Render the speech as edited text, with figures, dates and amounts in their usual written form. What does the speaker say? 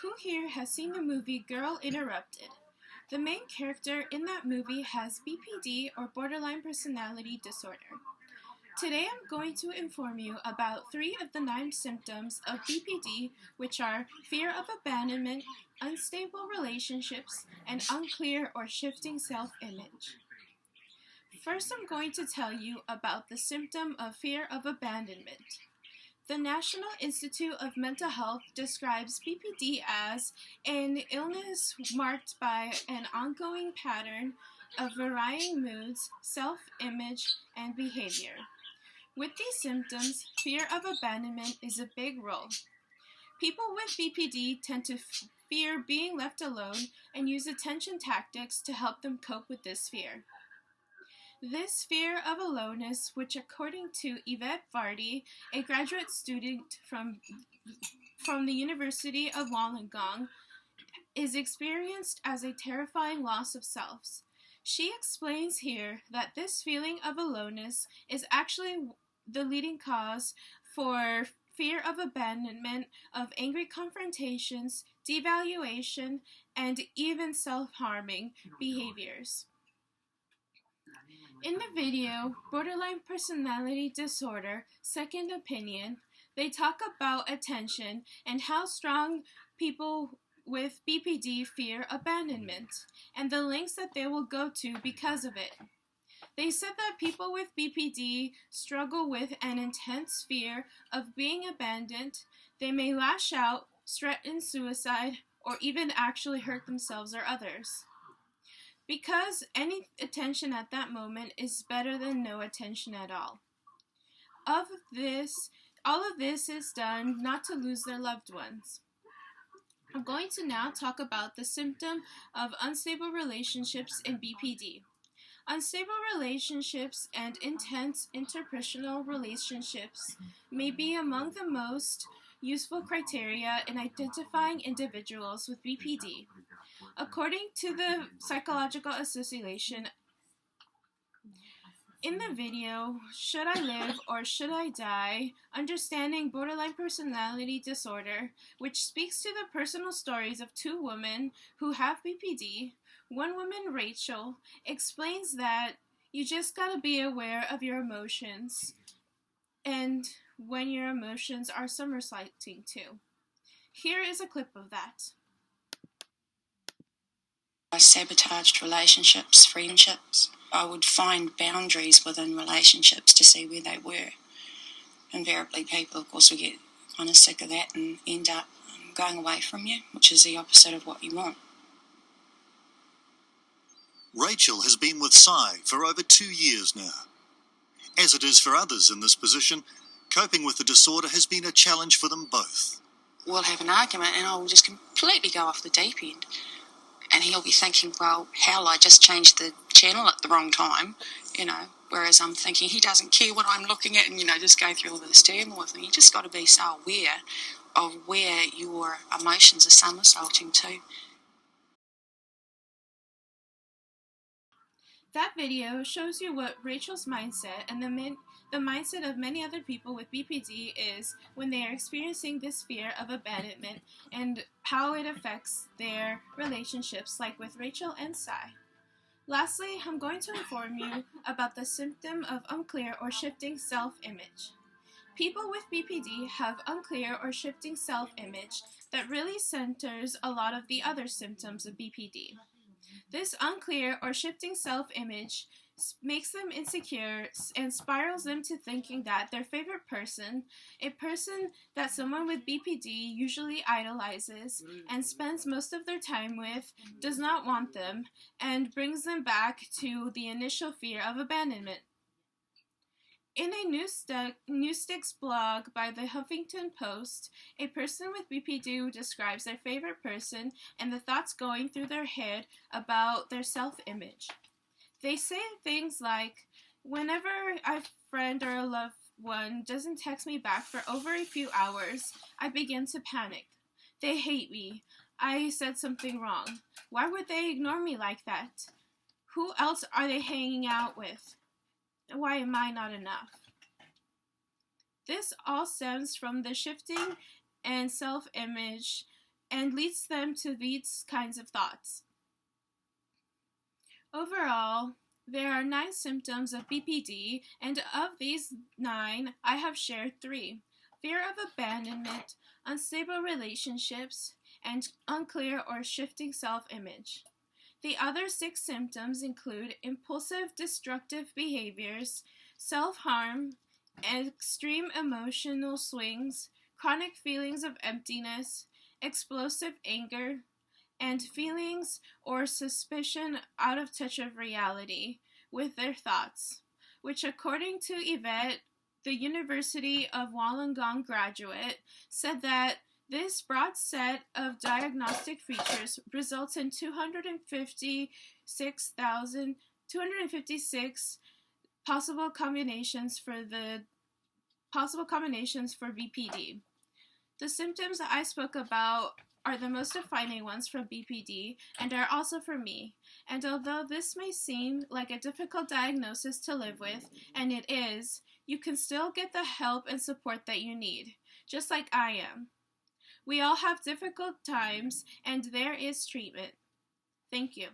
Who here has seen the movie Girl Interrupted? The main character in that movie has BPD or borderline personality disorder. Today I'm going to inform you about 3 of the 9 symptoms of BPD, which are fear of abandonment, unstable relationships, and unclear or shifting self-image. First, I'm going to tell you about the symptom of fear of abandonment. The National Institute of Mental Health describes BPD as an illness marked by an ongoing pattern of varying moods, self-image, and behavior. With these symptoms, fear of abandonment is a big role. People with BPD tend to fear being left alone and use attention tactics to help them cope with this fear. This fear of aloneness, which according to Yvette Vardy, a graduate student from the University of Wollongong, is experienced as a terrifying loss of self. She explains here that this feeling of aloneness is actually the leading cause for fear of abandonment, of angry confrontations, devaluation, and even self-harming behaviors. In the video, Borderline Personality Disorder, Second Opinion, they talk about attention and how strong people with BPD fear abandonment, and the lengths that they will go to because of it. They said that people with BPD struggle with an intense fear of being abandoned. They may lash out, threaten suicide, or even actually hurt themselves or others. Because any attention at that moment is better than no attention at all. All of this is done not to lose their loved ones. I'm going to now talk about the symptom of unstable relationships in BPD. Unstable relationships and intense interpersonal relationships may be among the most useful criteria in identifying individuals with BPD. According to the Psychological Association, in the video, Should I Live or Should I Die? Understanding Borderline Personality Disorder, which speaks to the personal stories of 2 women who have BPD, one woman, Rachel, explains that you just gotta be aware of your emotions and when your emotions are somersaulting too. Here is a clip of that. I sabotaged relationships, friendships. I would find boundaries within relationships to see where they were. Invariably, people, of course, will get kind of sick of that and end up going away from you, which is the opposite of what you want. Rachel has been with Si for over 2 years now. As it is for others in this position, coping with the disorder has been a challenge for them both. We'll have an argument and I'll just completely go off the deep end. And he'll be thinking, well, hell, I just changed the channel at the wrong time, whereas I'm thinking he doesn't care what I'm looking at and, just go through all this turmoil with me. You just got to be so aware of where your emotions are somersaulting to. That video shows you what Rachel's mindset and the mindset of many other people with BPD is when they are experiencing this fear of abandonment and how it affects their relationships, like with Rachel and Si. Lastly, I'm going to inform you about the symptom of unclear or shifting self-image. People with BPD have unclear or shifting self-image that really centers a lot of the other symptoms of BPD. This unclear or shifting self-image makes them insecure and spirals them to thinking that their favorite person, a person that someone with BPD usually idolizes and spends most of their time with, does not want them and brings them back to the initial fear of abandonment. In a Newsticks blog by the Huffington Post, a person with BPD describes their favorite person and the thoughts going through their head about their self-image. They say things like, whenever a friend or a loved one doesn't text me back for over a few hours, I begin to panic. They hate me. I said something wrong. Why would they ignore me like that? Who else are they hanging out with? Why am I not enough? This all stems from the shifting and self-image and leads them to these kinds of thoughts. Overall, there are 9 symptoms of BPD, and of these 9, I have shared 3. Fear of abandonment, unstable relationships, and unclear or shifting self-image. The other 6 symptoms include impulsive, destructive behaviors, self-harm, extreme emotional swings, chronic feelings of emptiness, explosive anger, and feelings or suspicion out of touch of reality with their thoughts, which according to Yvette, the University of Wollongong graduate, said that this broad set of diagnostic features results in 256 possible combinations for BPD. The symptoms that I spoke about are the most defining ones from BPD and are also for me. And although this may seem like a difficult diagnosis to live with, and it is, you can still get the help and support that you need, just like I am. We all have difficult times, and there is treatment. Thank you.